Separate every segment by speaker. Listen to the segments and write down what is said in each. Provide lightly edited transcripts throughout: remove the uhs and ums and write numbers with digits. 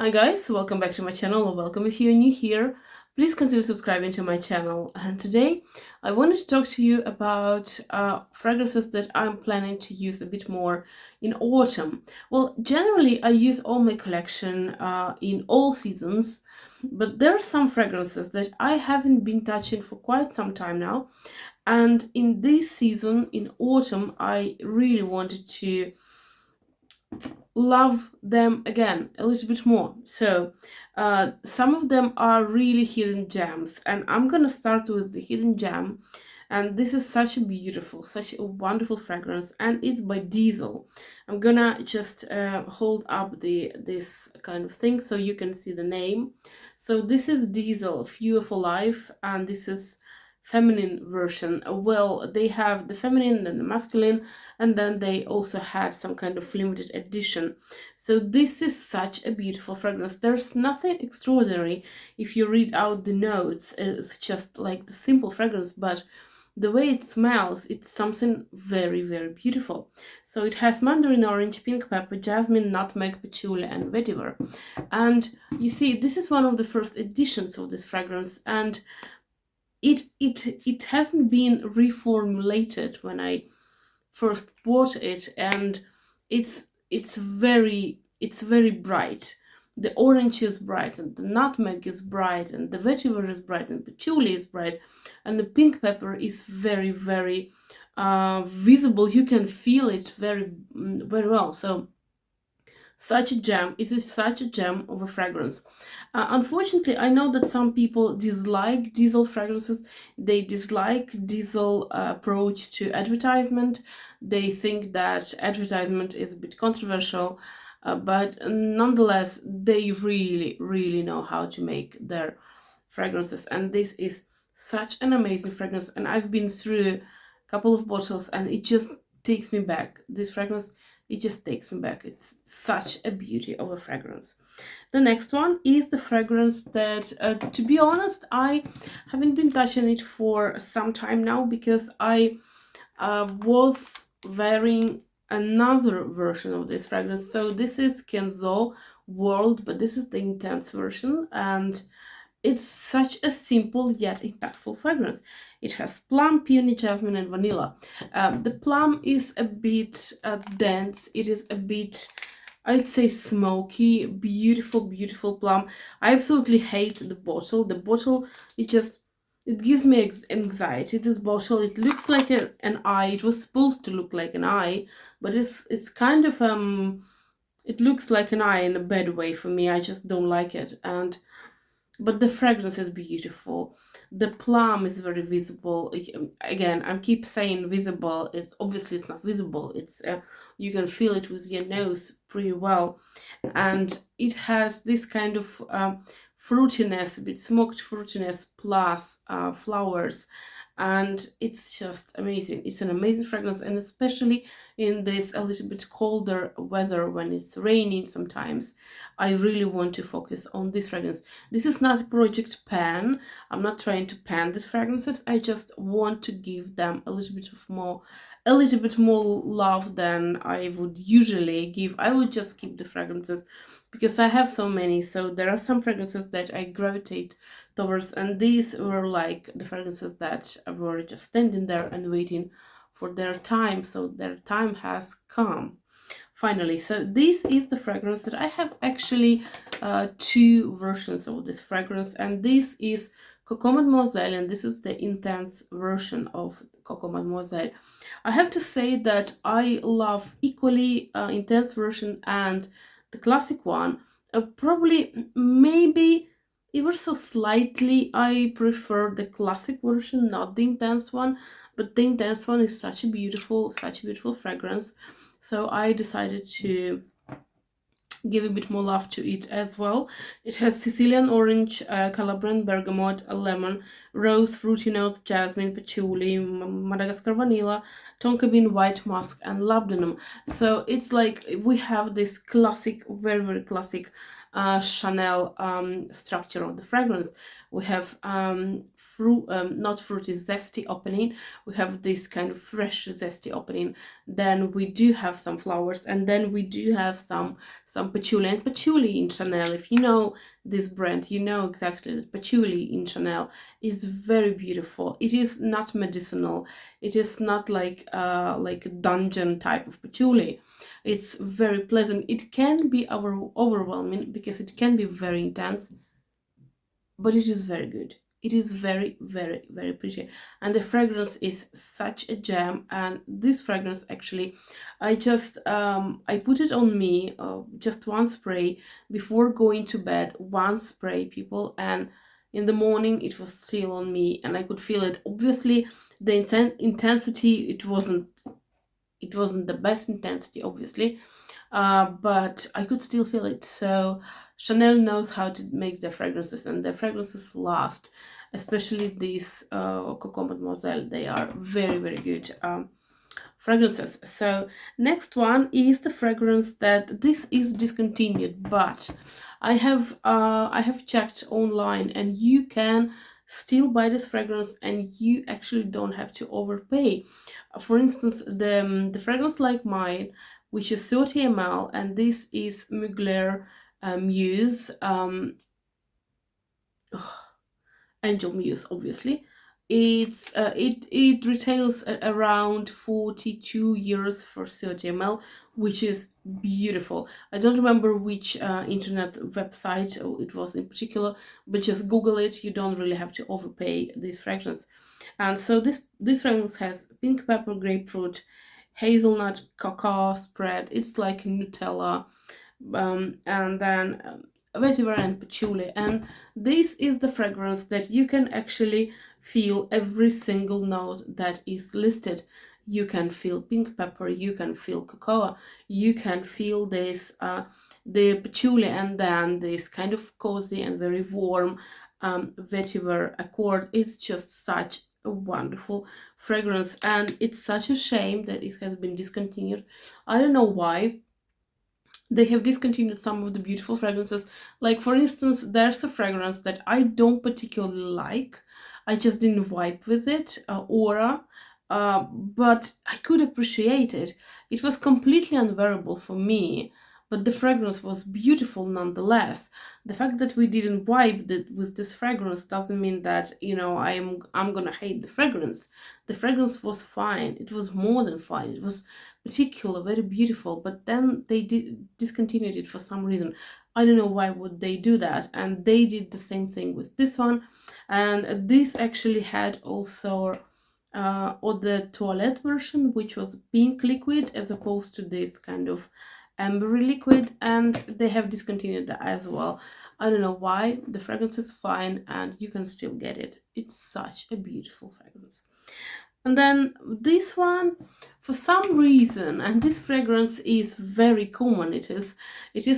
Speaker 1: Hi guys, welcome back to my channel, or welcome if you're new here. Please consider subscribing to my channel. And today I wanted to talk to you about fragrances that I'm planning to use a bit more in autumn. Well, generally I use all my collection in all seasons, but there are some fragrances that I haven't been touching for quite some time now. And in this season, in autumn, I really wanted to love them again a little bit more. So some of them are really hidden gems, and I'm gonna start with the hidden gem. And this is such a beautiful, such a wonderful fragrance, and it's by Diesel. I'm gonna just hold up this kind of thing so you can see the name. So this is Diesel Fuel for Life, and this is feminine version. Well, they have the feminine and the masculine, and then they also had some kind of limited edition. So this is such a beautiful fragrance. There's nothing extraordinary if you read out the notes. It's just like the simple fragrance, but the way it smells, it's something very, very beautiful. So it has mandarin orange, pink pepper, jasmine, nutmeg, patchouli, and vetiver. And you see, this is one of the first editions of this fragrance, and it hasn't been reformulated when I first bought it, and it's very bright. The orange is bright, and the nutmeg is bright, and the vetiver is bright, and patchouli is bright, and the pink pepper is very visible. You can feel it very well. So such a gem. It is such a gem of a fragrance. Unfortunately, I know that some people dislike Diesel fragrances. They dislike Diesel approach to advertisement. They think that advertisement is a bit controversial, but nonetheless, they really know how to make their fragrances. And this is such an amazing fragrance. And I've been through a couple of bottles, and it just takes me back. This fragrance, it just takes me back. It's such a beauty of a fragrance. The next one is the fragrance that, to be honest, I haven't been touching it for some time now, because I was wearing another version of this fragrance. So this is Kenzo World, but this is the intense version, and it's such a simple yet impactful fragrance. It has plum, peony, jasmine, and vanilla. The plum is a bit dense. It is a bit, I'd say, smoky. Beautiful plum. I absolutely hate the bottle. The bottle, it gives me anxiety. This bottle, it looks like an eye. It was supposed to look like an eye, but it's kind of it looks like an eye in a bad way for me. I just don't like it. But the fragrance is beautiful. The plum is very visible. Again, I keep saying visible. It's obviously it's not visible. It's you can feel it with your nose pretty well, and it has this kind of fruitiness, a bit smoked fruitiness plus flowers, and it's just amazing. It's an amazing fragrance, and especially in this a little bit colder weather when it's raining sometimes, I really want to focus on this fragrance. This is not a project pan. I'm not trying to pan these fragrances. I just want to give them a little bit more love than I would usually give. I would just keep the fragrances because I have so many. So there are some fragrances that I gravitate towards, and these were like the fragrances that were just standing there and waiting for their time. So their time has come finally. So this is the fragrance that I have actually two versions of this fragrance, and this is Coco Mademoiselle, and this is the intense version of Coco Mademoiselle. I have to say that I love equally intense version and the classic one. Probably, maybe ever so slightly, I prefer the classic version, not the intense one. But the intense one is such a beautiful fragrance. So I decided to give a bit more love to it as well. It has Sicilian orange, Calabrian bergamot, lemon, rose, fruity notes, jasmine, patchouli, Madagascar vanilla, tonka bean, white musk, and labdanum. So it's like we have this classic, very classic Chanel structure of the fragrance. we have fruit, not fruity, zesty opening. We have this kind of fresh zesty opening. Then we do have some flowers, and then we do have some patchouli. And patchouli in Chanel, if you know this brand, you know exactly that patchouli in Chanel is very beautiful. It is not medicinal. It is not like a dungeon type of patchouli. It's very pleasant. It can be overwhelming because it can be very intense, but it is very good. It is very, very, very pretty, and the fragrance is such a gem. And this fragrance, actually, I put it on me, just one spray before going to bed, one spray, people, and in the morning it was still on me, and I could feel it. Obviously, the intensity, it wasn't the best intensity, obviously, but I could still feel it. So Chanel knows how to make their fragrances, and their fragrances last, especially these Coco Mademoiselle. They are very, very good fragrances. So next one is the fragrance that this is discontinued, but I have checked online, and you can still buy this fragrance, and you actually don't have to overpay. For instance, the fragrance like mine, which is 30 ml, and this is Mugler Muse, Angel Muse, obviously. It retails at around 42 euros for 30 ml, which is beautiful. I don't remember which internet website it was in particular, but just Google it. You don't really have to overpay this fragrance. And so this fragrance has pink pepper, grapefruit, hazelnut, cocoa spread. It's like Nutella, and then vetiver and patchouli. And this is the fragrance that you can actually feel every single note that is listed. You can feel pink pepper, you can feel cocoa, you can feel this the patchouli, and then this kind of cozy and very warm vetiver accord. It's just such a wonderful fragrance, and it's such a shame that it has been discontinued. I don't know why. They have discontinued some of the beautiful fragrances. Like, for instance, there's a fragrance that I don't particularly like. I just didn't vibe with it, Aura, but I could appreciate it. It was completely unwearable for me, but the fragrance was beautiful nonetheless. The fact that we didn't vibe with this fragrance doesn't mean that, you know, I'm gonna hate the fragrance. The fragrance was fine. It was more than fine. It was particular, very beautiful, but then they discontinued it for some reason. I don't know why would they do that. And they did the same thing with this one. And this actually had also or the toilette version, which was pink liquid as opposed to this kind of ambery liquid, and they have discontinued that as well. I don't know why. The fragrance is fine, and you can still get it. It's such a beautiful fragrance. And then this one, for some reason, and this fragrance is very common. It is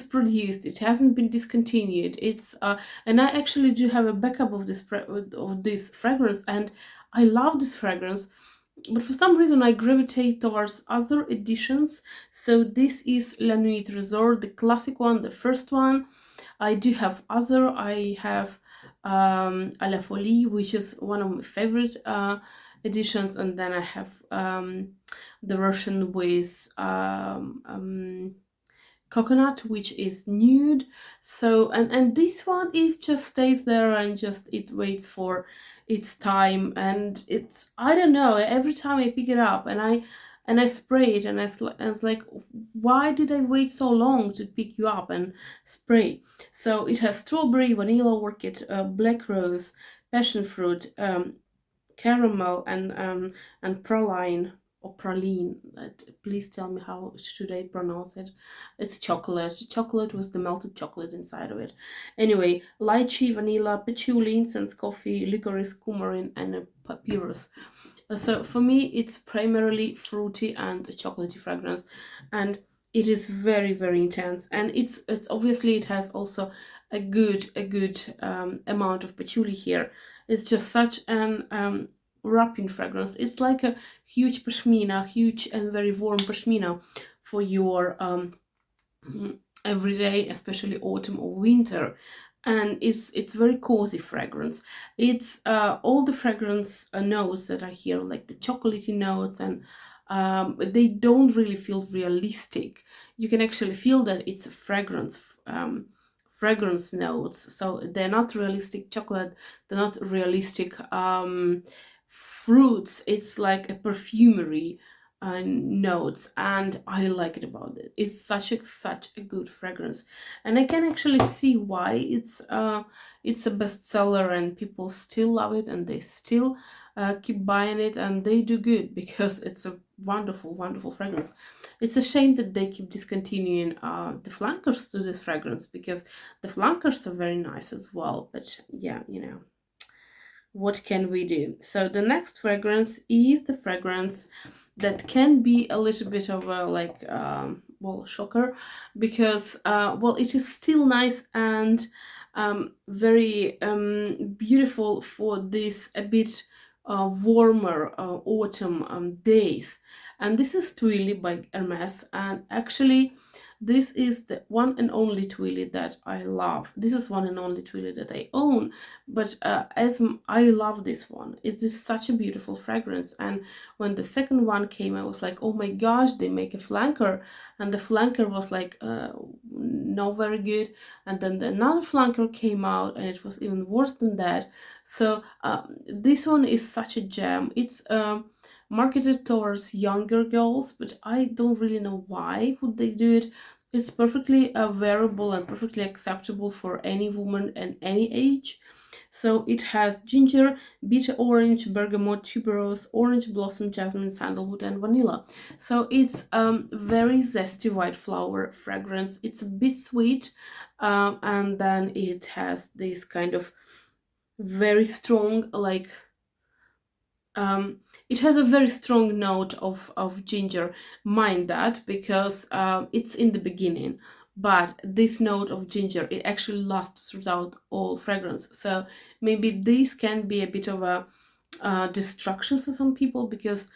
Speaker 1: produced. It hasn't been discontinued. It's and I actually do have a backup of this fragrance, and I love this fragrance. But for some reason, I gravitate towards other editions. So this is La Nuit Tresor, the classic one, the first one. I do have other. I have À la Folie, which is one of my favorite editions, and then I have the version with coconut, which is nude. So and this one, it just stays there and just it waits for its time, and it's, I don't know, every time I pick it up and I spray it, and it's like, why did I wait so long to pick you up and spray? So it has strawberry, vanilla, orchid, black rose, passion fruit, caramel, and praline or praline. Please tell me how should I pronounce it. It's chocolate with the melted chocolate inside of it. Anyway, lychee, vanilla, patchouli, incense, coffee, licorice, coumarin, and a papyrus. So for me, it's primarily fruity and a chocolatey fragrance, and it is very, very intense. And it's obviously, it has also a good amount of patchouli here. It's just such an wrapping fragrance. It's like a huge pashmina, huge and very warm pashmina for your everyday, especially autumn or winter. and it's very cozy fragrance. It's all the fragrance notes that are here, like the chocolatey notes, and they don't really feel realistic. You can actually feel that it's a fragrance notes, so they're not realistic chocolate, they're not realistic fruits. It's like a perfumery notes, and I like it about it. It's such a good fragrance, and I can actually see why it's a bestseller and people still love it, and they still keep buying it, and they do good because it's a wonderful fragrance. It's a shame that they keep discontinuing the flankers to this fragrance, because the flankers are very nice as well, but yeah, what can we do? So the next fragrance is the fragrance that can be a little bit of a like well, shocker, because well, it is still nice and very beautiful for this a bit warmer autumn days. And this is Twilly by Hermes, and actually this is the one and only Twilly that I love. This is one and only Twilly that I own, but I love this one. It's just such a beautiful fragrance. And when the second one came, I was like, oh my gosh, they make a flanker, and the flanker was like not very good. And then another flanker came out, and it was even worse than that. So this one is such a gem. It's marketed towards younger girls, but I don't really know why would they do it. It's perfectly wearable and perfectly acceptable for any woman and any age. So it has ginger, bitter orange, bergamot, tuberose, orange blossom, jasmine, sandalwood, and vanilla. So it's very zesty white flower fragrance. It's a bit sweet, and then it has this kind of very strong, like it has a very strong note of ginger. Mind that, because it's in the beginning, but this note of ginger, it actually lasts throughout all fragrance. So maybe this can be a bit of a distraction for some people, because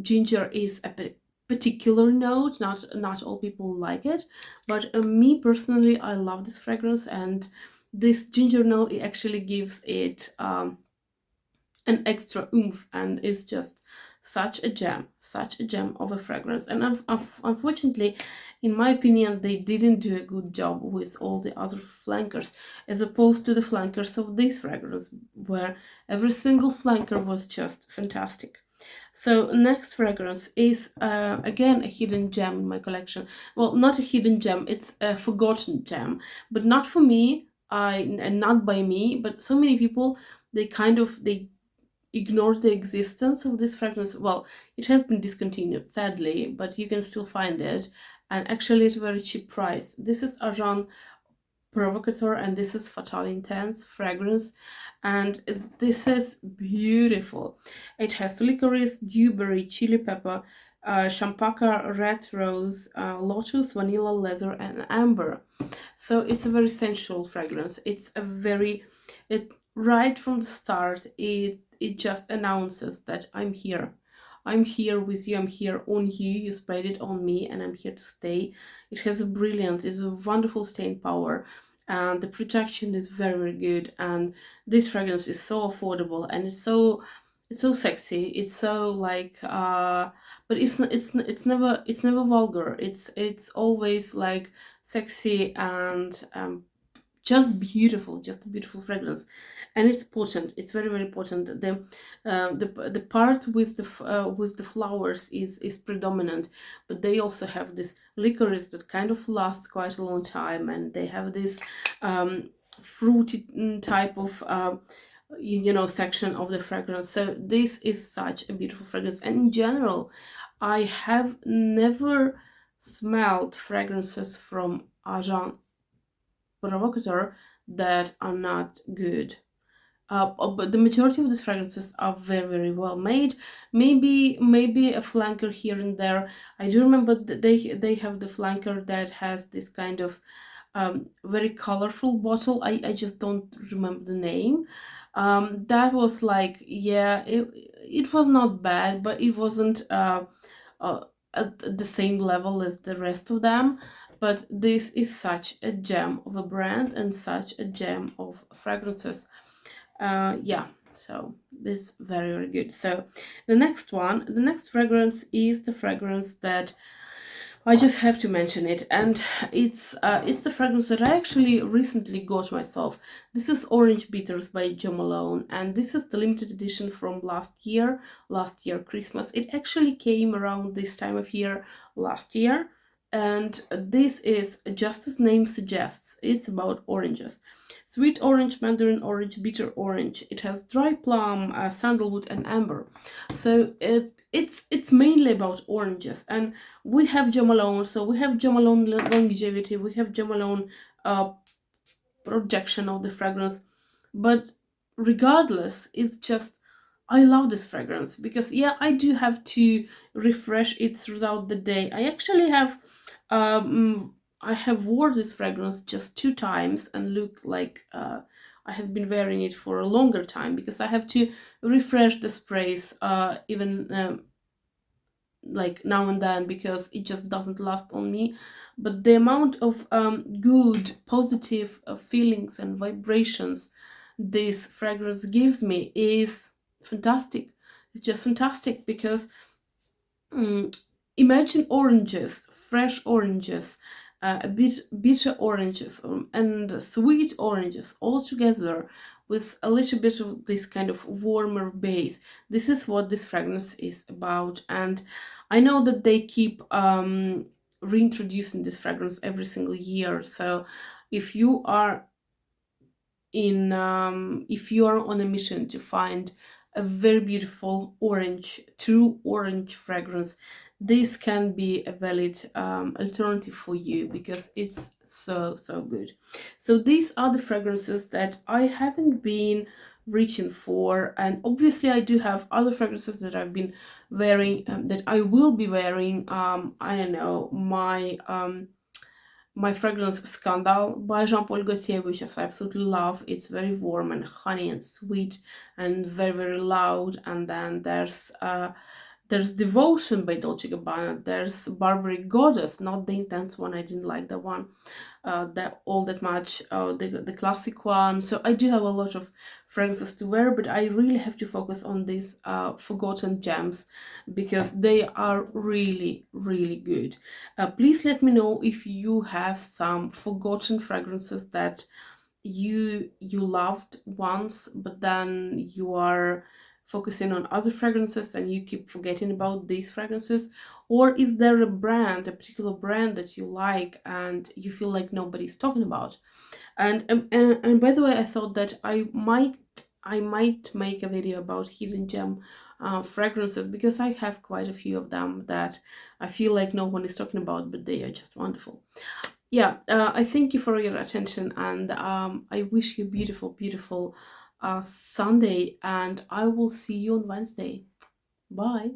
Speaker 1: ginger is a particular note. Not all people like it, but me personally, I love this fragrance, and this ginger note, it actually gives it an extra oomph, and it's just such a gem of a fragrance. And unfortunately, in my opinion, they didn't do a good job with all the other flankers, as opposed to the flankers of this fragrance, where every single flanker was just fantastic. So next fragrance is again a hidden gem in my collection. Well, not a hidden gem, it's a forgotten gem, but not for me, and not by me, but so many people, they ignore the existence of this fragrance. Well, it has been discontinued, sadly, but you can still find it, and actually at a very cheap price. This is Ajan Provocateur, and this is Fatale Intense fragrance, and this is beautiful. It has licorice, dewberry, chili pepper, champaca, red rose, lotus, vanilla, leather, and amber. So it's a very sensual fragrance. It's a very, it right from the start, it just announces that I'm here. I'm here with you, I'm here on you, you spread it on me, and I'm here to stay. It has a brilliant, it's a wonderful staying power, and the protection is very good, and this fragrance is so affordable, and it's so sexy, it's so like but it's never vulgar. It's always like sexy and just a beautiful fragrance, and it's potent. It's very potent. The part with the flowers is predominant, but they also have this licorice that kind of lasts quite a long time, and they have this fruity type of section of the fragrance. So this is such a beautiful fragrance, and in general, I have never smelled fragrances from Agent Provocateur that are not good. But the majority of these fragrances are very well made. Maybe a flanker here and there. I do remember that they have the flanker that has this kind of very colorful bottle. I just don't remember the name. That was like, yeah, it was not bad, but it wasn't at the same level as the rest of them. but this is such a gem of a brand and such a gem of fragrances. Yeah, so this very, very good. So the next fragrance is the fragrance that I just have to mention it, and it's the fragrance that I actually recently got myself. This is Orange Bitters by Jo Malone, and this is the limited edition from last year Christmas. It actually came around this time of year last year, and this is, just as name suggests, it's about oranges. Sweet orange, mandarin orange, bitter orange. It has dry plum, sandalwood, and amber. So it's mainly about oranges, and we have Jo Malone, so we have Jo Malone longevity, we have Jo Malone projection of the fragrance, but regardless, it's just, I love this fragrance because, yeah, I do have to refresh it throughout the day. I have wore this fragrance just 2 times and look like I have been wearing it for a longer time because I have to refresh the sprays even like now and then because it just doesn't last on me. But the amount of good positive feelings and vibrations this fragrance gives me is fantastic. It's just fantastic because mm, imagine oranges, fresh oranges, a bit bitter oranges, and sweet oranges all together with a little bit of this kind of warmer base. This is what this fragrance is about, and I know that they keep reintroducing this fragrance every single year. So if you are if you are on a mission to find a very beautiful orange, true orange fragrance, this can be a valid alternative for you because it's so good. So these are the fragrances that I haven't been reaching for, and obviously I do have other fragrances that I've been wearing, that I will be wearing. I don't know, my fragrance Scandal by Jean-Paul Gaultier, which I absolutely love. It's very warm and honey and sweet and very, very loud. And then there's Devotion by Dolce Gabbana. There's Barbary Goddess, not the intense one. I didn't like that one that all that much. The classic one. So I do have a lot of fragrances to wear, but I really have to focus on these forgotten gems because they are really, really good. Please let me know if you have some forgotten fragrances that you loved once, but then you are focusing on other fragrances and you keep forgetting about these fragrances. Or is there a particular brand that you like and you feel like nobody's talking about? And by the way, I thought that I might make a video about hidden gem fragrances because I have quite a few of them that I feel like no one is talking about, but they are just wonderful. Yeah, I thank you for your attention, and I wish you a beautiful, beautiful Sunday, and I will see you on Wednesday. Bye.